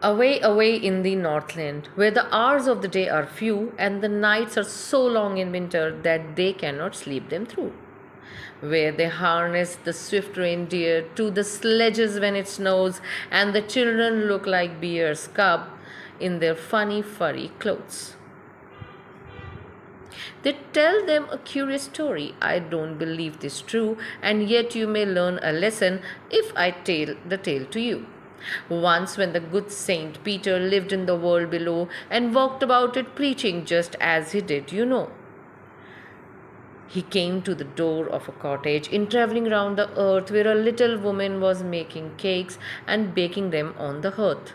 Away, away in the Northland, where the hours of the day are few and the nights are so long in winter that they cannot sleep them through. Where they harness the swift reindeer to the sledges when it snows, and the children look like bear's cub in their funny furry clothes. They tell them a curious story. I don't believe this true, and yet you may learn a lesson if I tell the tale to you. Once, when the good Saint Peter lived in the world below and walked about it preaching just as he did, he came to the door of a cottage in traveling round the earth where a little woman was making cakes and baking them on the hearth.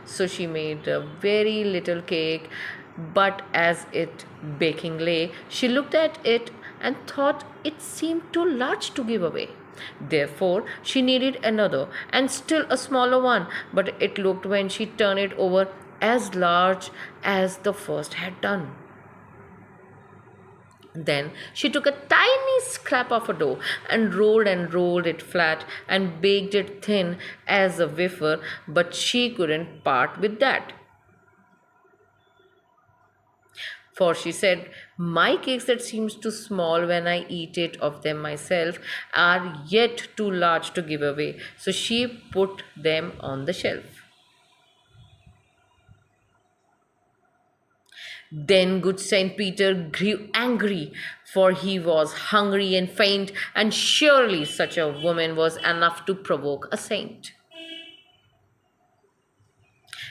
So she made a very little cake, but as it baking lay, she looked at it and thought it seemed too large to give away. Therefore, she needed another and still a smaller one, but it looked when she turned it over as large as the first had done. Then she took a tiny scrap of a dough and rolled it flat and baked it thin as a wafer, but she couldn't part with that. For she said, my cakes that seems too small when I eat it of them myself are yet too large to give away. So she put them on the shelf. Then good Saint Peter grew angry, for he was hungry and faint, and surely such a woman was enough to provoke a saint.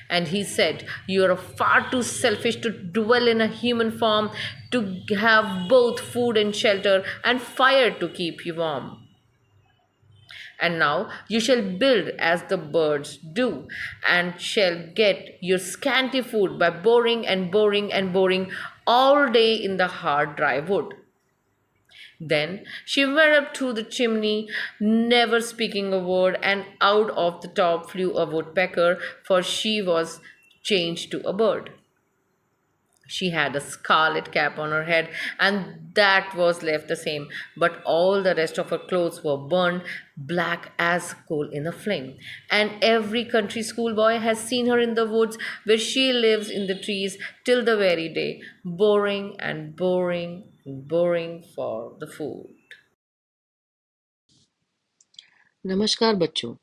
And he said, you are far too selfish to dwell in a human form, to have both food and shelter, and fire to keep you warm. And now you shall build as the birds do, and shall get your scanty food by boring and boring and boring all day in the hard dry wood. Then she went up to the chimney, never speaking a word, and out of the top flew a woodpecker, for she was changed to a bird. She had a scarlet cap on her head, and that was left the same, but all the rest of her clothes were burned black as coal in a flame. And every country schoolboy has seen her in the woods where she lives in the trees till the very day, boring and boring and boring for the food. नमस्कार बच्चों।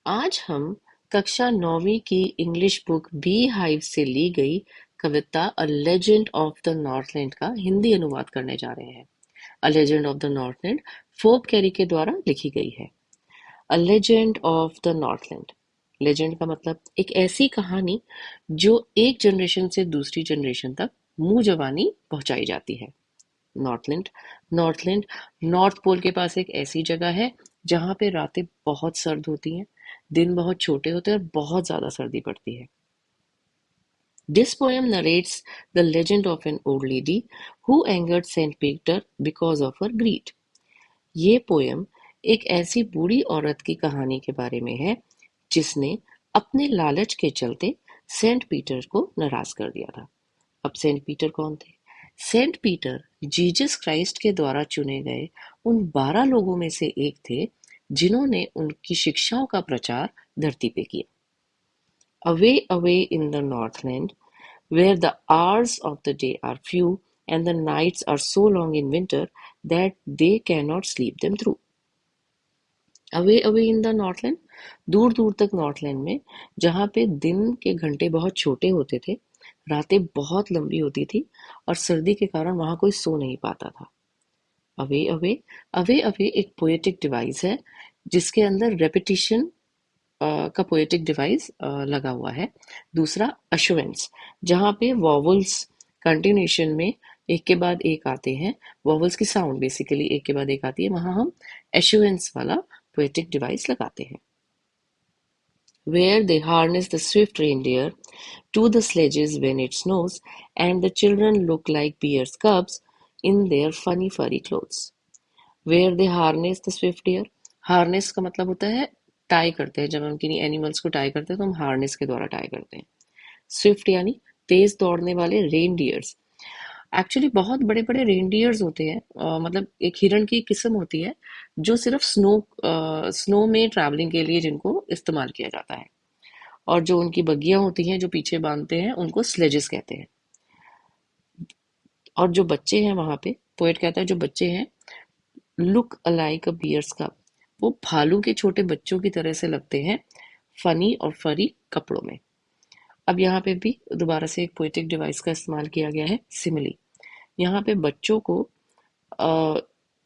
आज हम कक्षा 9वीं की English book bee hive से ली गई कविता a legend of the Northland का हिंदी अनुवाद करने जा रहे हैं। A legend of the Northland फोर्ब कैरी के द्वारा लिखी गई है। A legend of the Northland, legend का मतलब एक ऐसी कहानी जो एक जनरेशन से दूसरी जनरेशन तक मुंह जबानी पहुंचाई जाती है। नॉर्थलैंड, नॉर्थलैंड नॉर्थ पोल के पास एक ऐसी जगह है जहाँ पे रातें बहुत सर्द होती हैं, दिन बहुत छोटे होते हैं और बहुत ज्यादा सर्दी पड़ती है। This poem narrates the legend of an old lady who angered Saint Peter because of her greed. ये पोयम एक ऐसी बूढ़ी औरत की कहानी के बारे में है जिसने अपने लालच के चलते सेंट पीटर को नाराज कर दिया था। अब सेंट पीटर कौन थे? सेंट पीटर जीसस क्राइस्ट के द्वारा चुने गए उन 12 लोगों में से एक थे जिन्होंने उनकी शिक्षाओं का प्रचार धरती पे किया। Away, away in the Northland, where the hours of the day are few and the nights are so long in winter that they cannot sleep them through. Away away in the Northland, दूर दूर तक Northland में, जहाँ पे दिन के घंटे बहुत छोटे होते थे, रातें बहुत लंबी होती थी और सर्दी के कारण वहां कोई सो नहीं पाता था। अवे अवे, अवे अवे एक पोएटिक डिवाइस है जिसके अंदर रेपिटिशन का पोएटिक डिवाइस लगा हुआ है। दूसरा अशुवेंस, जहाँ पे वॉवल्स कंटिन्यूशन में एक के बाद एक आते हैं, वॉवल्स की साउंड बेसिकली एक के बाद एक आती है, वहां हम एशुवेंस वाला poetic device लगाते हैं। Where they harness the swift reindeer to the sledges when it snows, and the children look like bear's cubs in their funny furry clothes. Where they harness the swift deer, harness का मतलब होता है tie करते हैं, जब हम किन्हीं animals को टाई करते हैं तो हम हार्नेस के द्वारा टाई करते हैं। स्विफ्ट यानी तेज दौड़ने वाले रेनडियर्स, एक्चुअली बहुत बड़े बड़े रेनडियर्स होते हैं, मतलब एक हिरण की किस्म होती है जो सिर्फ स्नो में ट्रैवलिंग के लिए जिनको इस्तेमाल किया जाता है। और जो उनकी बग्गियां होती हैं जो पीछे बांधते हैं उनको स्लेजेस कहते हैं। और जो बच्चे हैं वहां पे, पोएट कहता है जो बच्चे हैं, लुक अलाइक अ बियर्स कप, वो भालू के छोटे बच्चों की तरह से लगते हैं, फनी और फरी कपड़ों में। अब यहाँ पे भी दोबारा से एक पोएटिक डिवाइस का इस्तेमाल किया गया है, सिमिली। यहाँ पे बच्चों को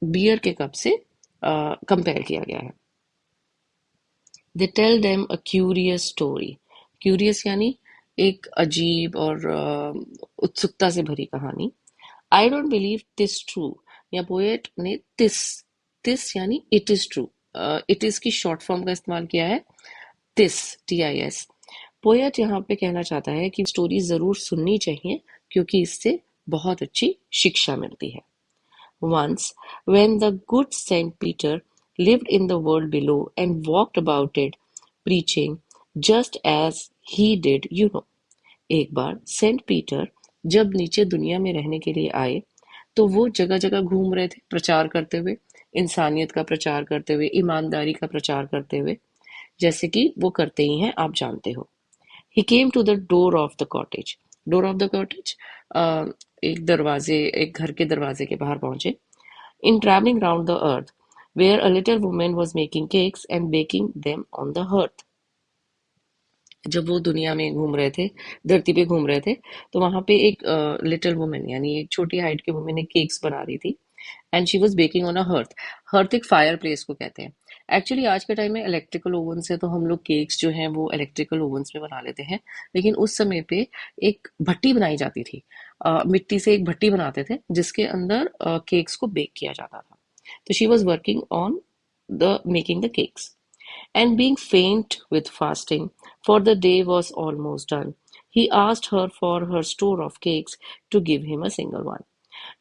बियर के कप से कंपेयर किया गया है। They tell them a curious story. Curious यानी एक अजीब और उत्सुकता से भरी कहानी। I don't believe this true, या पोएट ने तिस यानी it is true, it is की शॉर्ट फॉर्म का इस्तेमाल किया है, TIS। पोएट यहाँ पे कहना चाहता है कि स्टोरी जरूर सुननी चाहिए क्योंकि इससे बहुत अच्छी शिक्षा मिलती है। Once, when the good Saint Peter lived in the world below and walked about it, preaching, just as he did, you know. एक बार सेंट पीटर जब नीचे दुनिया में रहने के लिए आए, तो वो जगह जगह घूम रहे थे प्रचार करते हुए, इंसानियत का प्रचार करते हुए, ईमानदारी का प्रचार करते हुए, जैसे कि वो करते ही हैं, आप जानते हो। He came to the door of the cottage. Door of the cottage, एक घर के दरवाजे के बाहर पहुंचे। In traveling round the earth, where a little woman was making cakes and baking them on the hearth. जब वो दुनिया में घूम रहे थे, धरती पे घूम रहे थे, तो वहां पे एक लिटिल वुमन यानी एक छोटी हाइट की वुमन ने केक्स बना रही थी, and she was baking on a hearth. Hearth एक फायर प्लेस को कहते हैं। एक्चुअली आज के टाइम में इलेक्ट्रिकल ओवन से तो हम लोग केक्स जो हैं वो इलेक्ट्रिकल ओवन्स में बना लेते हैं, लेकिन उस समय पे एक भट्टी बनाई जाती थी। मिट्टी से एक भट्टी बनाते थे जिसके अंदर केक्स को बेक किया जाता था। तो she was working on the making the cakes, and being faint with fasting, for the day was almost done, he asked her for her store of cakes to give him a single one.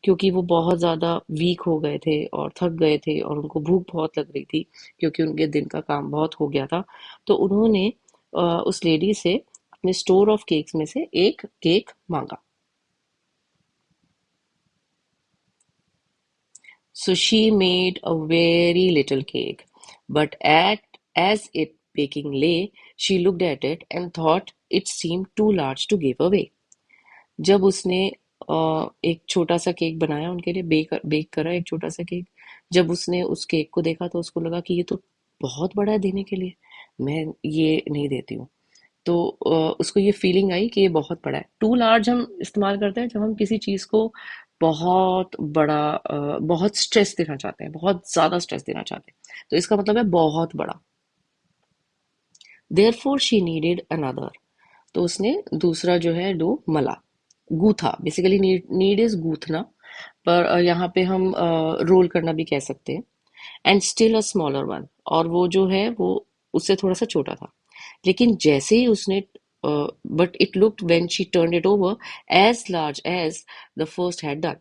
क्योंकि वो बहुत ज़्यादा week हो गए थे और थक गए थे और उनको भूख बहुत लग रही थी क्योंकि उनके दिन का काम बहुत हो गया था, तो उन्होंने उस लेडी से अपने स्टोर ऑफ केक्स में से एक केक मांगा। So she made a very little cake, but as it baking lay, she looked at it and thought it seemed too large to give away. जब उसने एक छोटा सा केक बनाया उनके लिए, बेक करा एक छोटा सा केक, जब उसने उस केक को देखा तो उसको लगा कि ये तो बहुत बड़ा है देने के लिए, मैं ये नहीं देती हूँ। तो उसको ये फीलिंग आई कि ये बहुत बड़ा है। टू लार्ज हम इस्तेमाल करते हैं जब हम किसी चीज़ को बहुत बड़ा, बहुत स्ट्रेस देना चाहते हैं, बहुत ज़्यादा स्ट्रेस देना चाहते हैं, तो इसका मतलब है बहुत बड़ा। देयरफॉर शी नीडेड अनदर, तो उसने दूसरा जो है डो मला, गूथा। बेसिकली नीड इज गूथना, पर यहाँ पे हम रोल करना भी कह सकते हैं। And still a smaller one, और वो जो है वो उससे थोड़ा सा छोटा था। लेकिन जैसे ही उसने, but it looked when she turn it over as large as the first had done.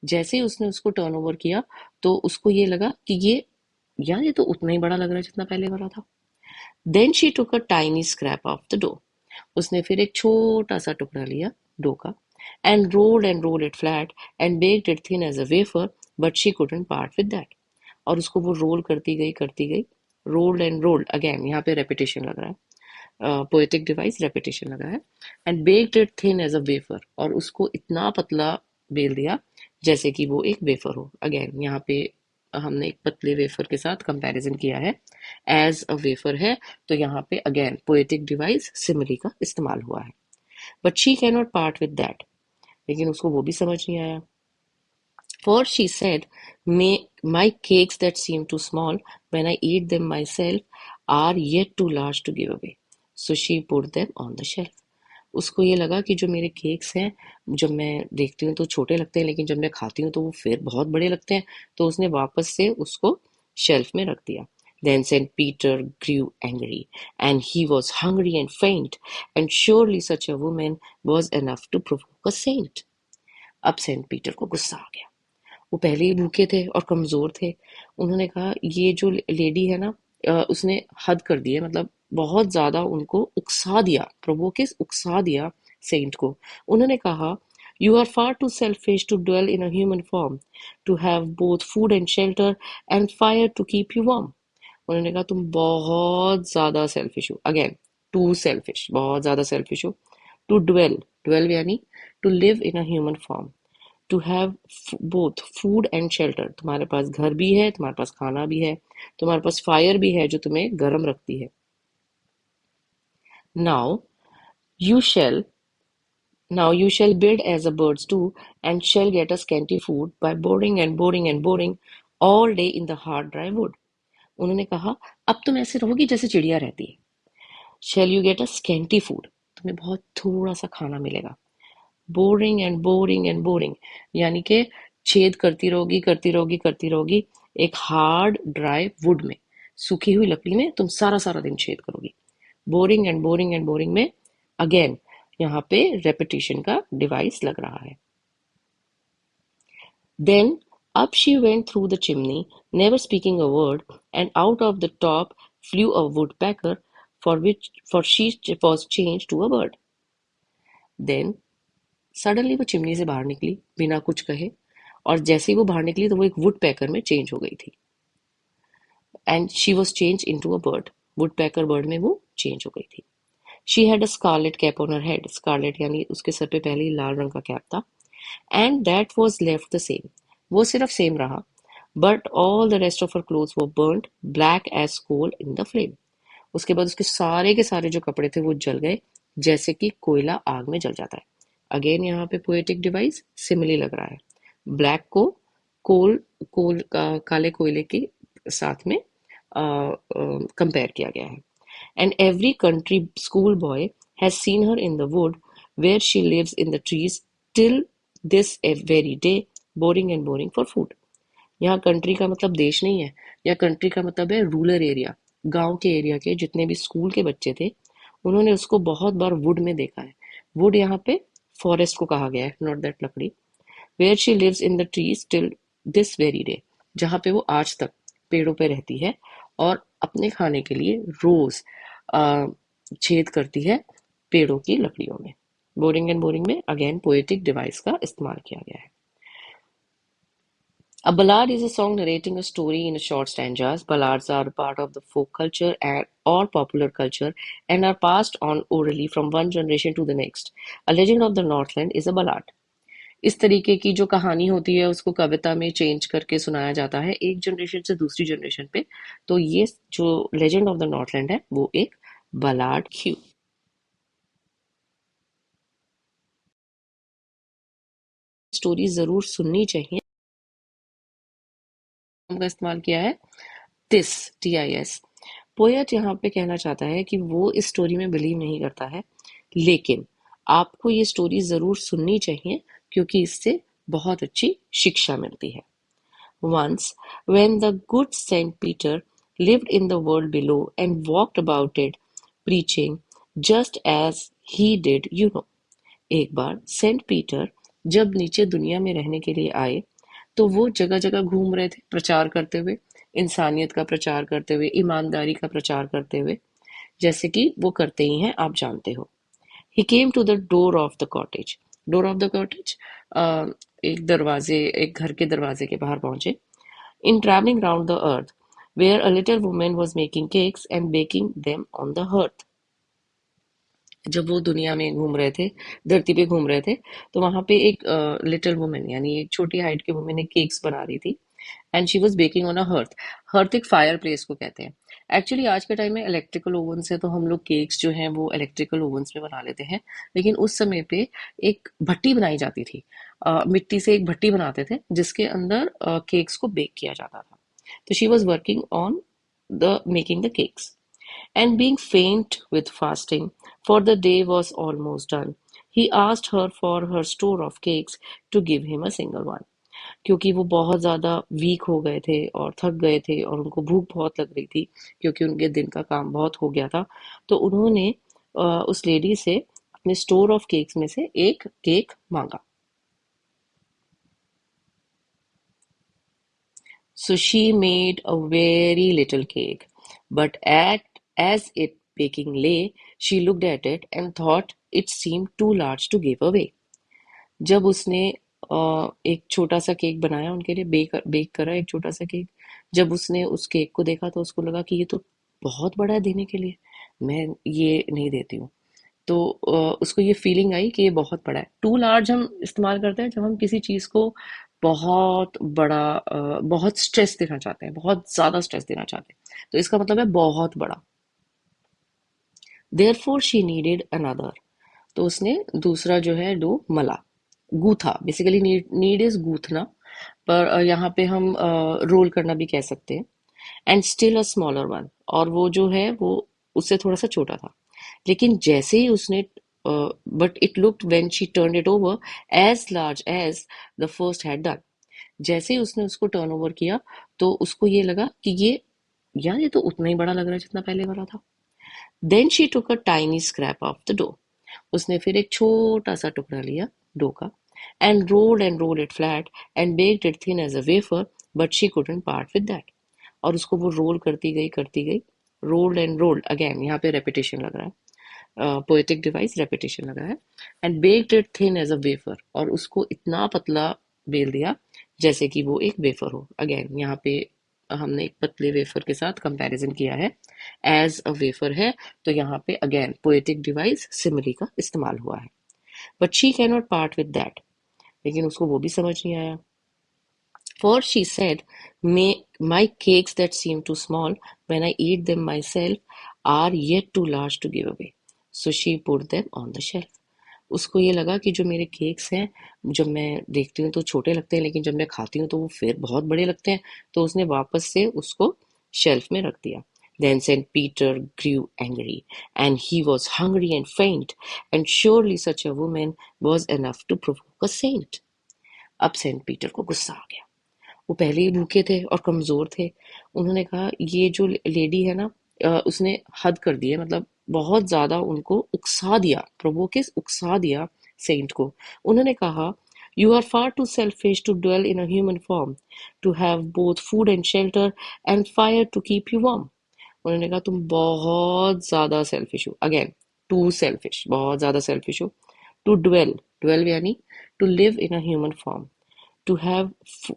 जैसे ही उसने उसको टर्न ओवर किया तो उसको ये लगा कि ये, यार ये तो उतना ही बड़ा लग रहा है जितना पहले वाला था। Then she took a tiny scrap of the dough, उसने फिर एक छोटा सा टुकड़ा लिया डो का, and rolled it flat and baked it thin as a wafer, but she couldn't part with that. और उसको वो रोल करती गई, रोल्ड अगेन, यहाँ पे रेपिटेशन लग रहा है, पोएटिक डिवाइस रेपिटेशन लगा है, and baked it thin as a wafer, और उसको इतना पतला बेल दिया जैसे कि वो एक वेफर हो। अगेन यहाँ पे हमने एक पतले वेफर के साथ कंपैरिजन किया है, एज अ वेफर है, तो यहाँ पे अगेन पोएटिक डिवाइस सिमिली का इस्तेमाल हुआ है। But she can not part with that, लेकिन उसको वो भी समझ नहीं आया। For she said, my cakes that seem too small when I eat them myself are yet too large to give away. So she put them on the shelf. उसको ये लगा कि जो मेरे केक्स हैं, जब मैं देखती हूँ तो छोटे लगते हैं, लेकिन जब मैं खाती हूँ तो वो फिर बहुत बड़े लगते हैं, तो उसने वापस से उसको शेल्फ में रख दिया। Then St. Peter grew angry, and he was hungry and faint, and surely such a woman was enough to provoke a saint. अब सेंट पीटर को गुस्सा आ गया। वो पहले ही भूखे थे और कमजोर थे। उन्होंने कहा ये जो लेडी है ना, उसने हद कर दी है, मतलब बहुत ज्यादा उनको उकसा दिया, प्रोवोक उकसा दिया सेंट को। उन्होंने कहा You are far too selfish to dwell in a human form, to have both food and shelter and fire to keep you warm. उन्होंने कहा तुम बहुत ज्यादा सेल्फिश हो. अगेन, टू सेल्फिश, बहुत ज्यादा सेल्फिश हो. टू ड्वेल, ड्वेल यानी to live in a human form, to have both food and shelter. तुम्हारे पास घर भी है, तुम्हारे पास खाना भी है, तुम्हारे पास फायर भी है जो तुम्हें गर्म रखती है. Now you shell Now you shall build as the birds do, and shall get a scanty food by boring and boring and boring all day in the hard dry wood. उन्होंने कहा अब तुम ऐसे रहोगी जैसे चिड़िया रहती है. Shall you get a scanty food? तुम्हें बहुत थोड़ा सा खाना मिलेगा. Boring and boring and boring यानी कि छेद करती रहोगी करती रहोगी करती रहोगी एक हार्ड ड्राई वुड में, सूखी हुई लकड़ी में तुम सारा सारा दिन छेद करोगी. Boring and boring and boring में अगेन यहाँ पे रेपिटेशन का डिवाइस लग रहा है. Then up she went through the chimney, never speaking a word, and out of the top flew a woodpecker, for she was changed to a bird. Then suddenly वो chimney से बाहर निकली बिना कुछ कहे, और जैसे ही वो बाहर निकली तो वो एक वुड पैकर में चेंज हो गई थी. And she was change into a bird. Woodpecker bird में वो चेंज हो गई थी. She had a scarlet cap on her head. Scarlet यानी उसके सर पे पहले ही लाल रंग का कैप था. And that was left the same. वो सिर्फ सेम रहा. But all the rest of her clothes वो burned black as coal in the flame. उसके बाद उसके सारे के सारे जो कपड़े थे वो जल गए जैसे कि कोयला आग में जल जाता है. अगेन यहाँ पे पोएटिक डिवाइस सिमिली लग रहा है. ब्लैक को कोल कोल काले कोयले के साथ में कंपेयर किया गया है. And every country schoolboy has seen her in the wood where she lives in the trees till this very day, boring and boring for food. यहाँ कंट्री का मतलब देश नहीं है. या कंट्री का मतलब है रूरल एरिया. गांव के एरिया के जितने भी स्कूल के बच्चे थे उन्होंने उसको बहुत बार वुड में देखा है. वुड यहाँ पे फॉरेस्ट को कहा गया है, नॉट दैट लकड़ी. Where she lives in the trees till this very day, जहाँ पे वो आज तक पेड़ों पे रहती है और अपने खाने के लिए रोज छेद करती है पेड़ों की लकड़ियों में. बोरिंग एंड बोरिंग में अगेन पोएटिक डिवाइस का इस्तेमाल किया गया है. A ballad is a song narrating a story in short stanzas. Ballads are a part of the folk culture or popular culture and are passed on orally from one generation to the next. A legend of the Northland is a ballad. इस तरीके की जो कहानी होती है उसको कविता में change करके सुनाया जाता है एक जनरेशन से दूसरी जनरेशन पे. तो ये जो लेजेंड ऑफ द नॉर्थलैंड है वो एक बलाड थी. स्टोरी जरूर सुननी चाहिए का इस्तेमाल किया है दिस, TIS. पोएट यहाँ पे कहना चाहता है कि वो इस स्टोरी में बिलीव नहीं करता है, लेकिन आपको ये स्टोरी जरूर सुननी चाहिए क्योंकि इससे बहुत अच्छी शिक्षा मिलती है. Once, when the good Saint Peter lived in the world below and walked about it, preaching, just as he did, you know. एक बार सेंट पीटर जब नीचे दुनिया में रहने के लिए आए तो वो जगह जगह घूम रहे थे प्रचार करते हुए, इंसानियत का प्रचार करते हुए, ईमानदारी का प्रचार करते हुए, जैसे कि वो करते ही हैं, आप जानते हो. He came to the door of the cottage. Door of the cottage, एक घर के दरवाजे के बाहर पहुंचे. In traveling round the earth, where a little woman was making cakes and baking them on the hearth. जब वो दुनिया में घूम रहे थे, धरती पे घूम रहे थे, तो वहां पे एक लिटिल वुमन यानी एक छोटी हाइट की वुमन एक केक्स बना रही थी. And she was baking on a hearth. Hearth एक फायर प्लेस को कहते हैं. एक्चुअली आज के टाइम में इलेक्ट्रिकल ओवन से तो हम लोग केक्स जो हैं वो इलेक्ट्रिकल ओवन्स में बना लेते हैं, लेकिन उस समय पे एक भट्टी बनाई जाती थी. मिट्टी से एक भट्टी बनाते थे जिसके अंदर केक्स को बेक किया जाता था. तो she was working on the making the cakes. And being faint with fasting, for the day was almost done, he asked her for her store of cakes to give him a single one. क्योंकि वो बहुत ज़्यादा week हो गए थे और थक गए थे और उनको भूख बहुत लग रही थी क्योंकि उनके दिन का काम बहुत हो गया था, तो उन्होंने उस लेडी से अपने स्टोर ऑफ केक्स में से एक केक मांगा. So she made a very little cake, but as it baking lay, she looked at it and thought it seemed too large to give away. जब उसने एक छोटा सा केक बनाया उनके लिए, बेक बेक करा एक छोटा सा केक। जब उसने उस केक को देखा तो उसको लगा कि ये तो बहुत बड़ा है देने के लिए, मैं ये नहीं देती हूँ। तो उसको ये फीलिंग आई कि ये बहुत बड़ा है। टू लार्ज हम इस्तेमाल करते हैं जब हम किसी चीज़ को बहुत बड़ा, बहुत स्ट्रेस देना चाहते हैं, बहुत ज़्यादा स्ट्रेस देना चाहते हैं, तो इसका मतलब है बहुत बड़ा। देयरफॉर शी नीडेड अनदर, तो उसने दूसरा जो है डो मला, गूथा। बेसिकली नीड इज गूथना, पर यहाँ पे हम रोल करना भी कह सकते हैं। And still a smaller one, और वो जो है वो उससे थोड़ा सा छोटा था। लेकिन जैसे ही उसने, but it looked when she turned it over as large as the first had done. जैसे ही उसने उसको टर्न ओवर किया तो उसको ये लगा कि ये, यार ये तो उतना ही बड़ा लग रहा है जितना पहले वाला था। Then she took a tiny scrap of the dough, उसने फिर एक छोटा सा टुकड़ा लिया डो का, and rolled it flat and baked it thin as a wafer, but she couldn't part with that. और उसको वो रोल करती गई, रोल्ड एंड रोल्ड, अगेन यहाँ पे रेपिटेशन लग रहा है, पोएटिक डिवाइस रेपिटेशन लगा है। And baked it thin as a wafer, और उसको इतना पतला बेल दिया जैसे कि वो एक वेफर हो। अगेन यहाँ पे हमने एक पतले वेफर के साथ कंपैरिजन किया है, एज अ वेफर है, तो यहाँ पे अगेन पोएटिक डिवाइस सिमिली का इस्तेमाल हुआ है। But she can not part with that, लेकिन उसको वो भी समझ नहीं आया। For she said, my cakes that seem too small when I eat them myself are yet too large to give away. So she put them on the shelf. उसको ये लगा कि जो मेरे केक्स हैं, जब मैं देखती हूँ तो छोटे लगते हैं, लेकिन जब मैं खाती हूँ तो वो फिर बहुत बड़े लगते हैं, तो उसने वापस से उसको शेल्फ में रख दिया। Then St. Peter grew angry, and he was hungry and faint, and surely such a woman was enough to provoke a saint. अब सेंट पीटर को गुस्सा आ गया। वो पहले ही भूखे थे और कमज़ोर थे। उन्होंने कहा ये जो लेडी है ना, उसने हद कर दी है, मतलब बहुत ज़्यादा उनको उकसा दिया, प्रोवोके उकसा दिया सेंट को। उन्होंने कहा, you are far too selfish to dwell in a human form, to have both food and shelter and fire to keep you warm. उन्होंने कहा तुम बहुत ज़्यादा सेल्फिश हो, अगेन टू सेल्फिश, बहुत ज़्यादा सेल्फिश हो। टू ड्वेल, ड्वेल यानी to live in a human form, to have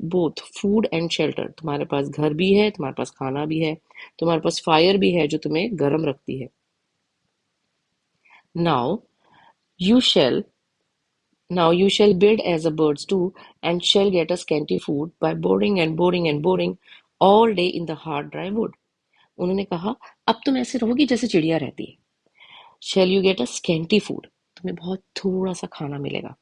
both food and shelter, तुम्हारे पास घर भी है, तुम्हारे पास खाना भी है, तुम्हारे पास फायर भी है जो तुम्हें गर्म रखती है। Now you shell now you shell build as the birds do, and shall get a scanty food by boring and boring and boring all day in the hard dry wood. उन्होंने कहा अब तुम ऐसे रहोगी जैसे चिड़िया रहती है। Shall you get a scanty food, तुम्हें बहुत थोड़ा सा खाना मिलेगा।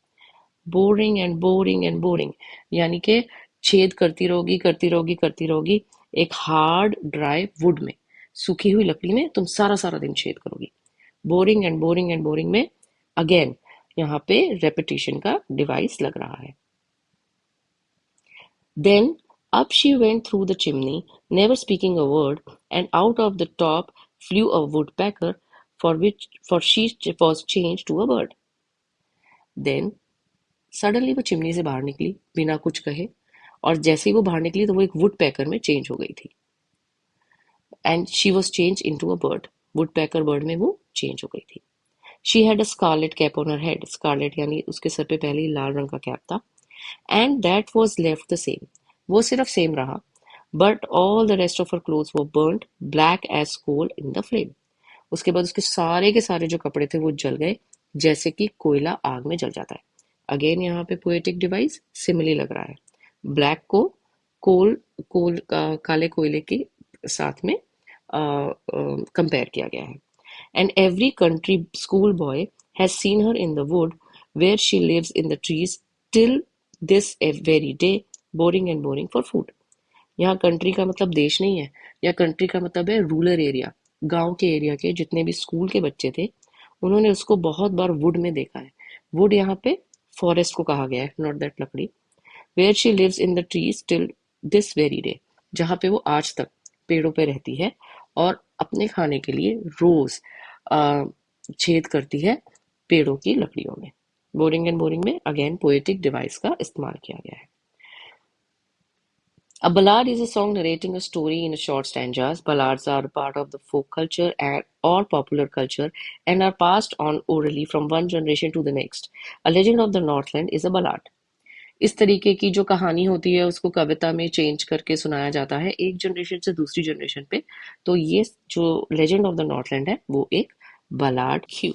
Boring and boring and boring, यानी कि छेद करती रहोगी करती रहोगी करती रहोगी एक हार्ड ड्राई वुड में, सूखी हुई लकड़ी में तुम सारा सारा दिन छेद करोगी। Boring and boring and boring में अगेन यहाँ पे रेपिटेशन का डिवाइस लग रहा है। Then up she went through the chimney, never speaking a word, and out of the top flew a woodpecker, for she was changed to a bird. Then suddenly वो chimney से बाहर निकली बिना कुछ कहे, और जैसे ही वो बाहर निकली तो वो एक वुड पैकर में चेंज हो गई थी। And she was change into a bird, woodpecker bird में वो चेंज हो गई थी। She had a scarlet cap on her head, scarlet यानी उसके सर पे पहले ही लाल रंग का कैप था। And that was left the same, वो सिर्फ सेम रहा। But all the rest of her clothes were burned black as coal in the flame. उसके बाद उसके सारे के सारे जो कपड़े थे वो जल गए जैसे कि कोयला आग में जल जाता है। अगेन यहाँ पे पोएटिक डिवाइस सिमिली लग रहा है। ब्लैक को कोल कोल काले कोयले के साथ में कंपेयर किया गया है। And every country school boy has seen her in the wood where she lives in the trees till this very day, boring and boring for food. यहाँ कंट्री का मतलब देश नहीं है, या कंट्री का मतलब है रूरल एरिया, गांव के एरिया के जितने भी स्कूल के बच्चे थे उन्होंने उसको बहुत बार वुड में देखा है। वुड यहाँ पे फॉरेस्ट को कहा गया है, नॉट दैट लकड़ी। Where she lives in the trees till this very day, जहाँ पे वो आज तक पेड़ों पे रहती है और अपने खाने के लिए रोज छेद करती है पेड़ों की लकड़ियों में। बोरिंग एंड बोरिंग में अगेन पोएटिक डिवाइस का इस्तेमाल किया गया है। A ballad is a song narrating a story in short stanzas. Ballads are a part of the folk culture or popular culture and are passed on orally from one generation to the next. A Legend of the Northland is a ballad. इस तरीके की जो कहानी होती है उसको कविता में change करके सुनाया जाता है एक जनरेशन से दूसरी जनरेशन पे। तो ये जो लेजेंड ऑफ द नॉर्थलैंड है वो एक बलाड क्यू।